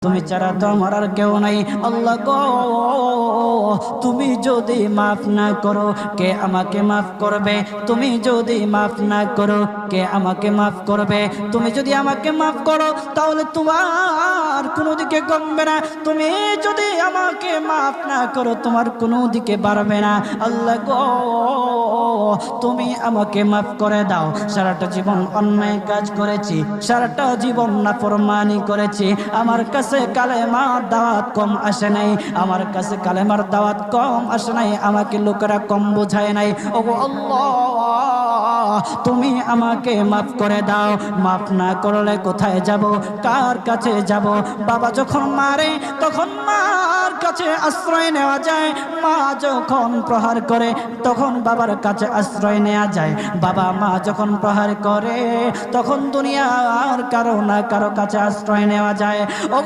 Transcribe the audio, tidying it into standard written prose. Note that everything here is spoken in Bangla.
তুমি ছাড়া তো আমার আর কেউ নাই। আল্লাহ গো, তুমি যদি মাফ না করো কে আমাকে মাফ করবে? তুমি যদি মাফ না করো কে আমাকে মাফ করবে? তুমি যদি আমাকে মাফ করো তাহলে তোমার কোনো দিকে কমবে না, তুমি যদি আমাকে মাফ না করো তোমার কোনো দিকে বাড়বে না। আল্লাহ গো, তুমি আমাকে মাফ করে দাও। সারাটা জীবন অন্যায় কাজ করেছি, সারাটা জীবন নাফরমানি করেছি, আমার কাছে কালেমার দাওয়াত কম আসে নাই, আমার কাছে কালেমার দাওয়াত কম আসে নাই, আমাকে লোকেরা কম বোঝায় নাই। ওগো আল্লাহ, তুমি আমাকে মাফ করে দাও। মাফ না করলে কোথায় যাব, কার কাছে যাব? বাবা যখন মারে তখন মার কাছে আশ্রয় নেওয়া যায়, মা যখন প্রহার করে তখন বাবার কাছে আশ্রয় নেওয়া যায়, বাবা মা যখন প্রহার করে তখন দুনিয়ার কারো না কারো কাছে আশ্রয় নেওয়া যায়।